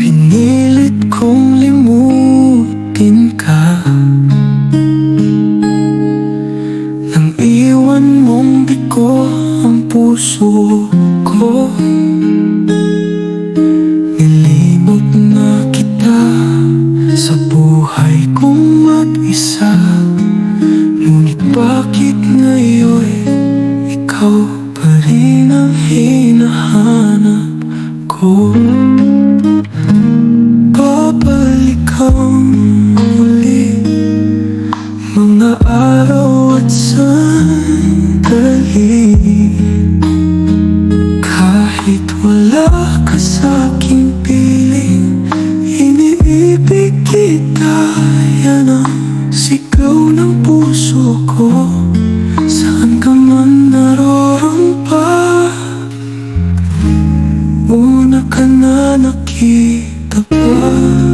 Pinilit kong limutin ka nang iwan mong bigo ang puso ko. Nilimot na kita sa buhay kong mag-isa. Ngunit bakit ngayon ikaw pa rin ang hinahanap ko? Babalik ang muli, mga araw at sandali. Kahit wala ka sa'king piling, iniibig kita. Yan ang sigaw ng puso ko, saan ka man narorompa. Una ka na nakita pa.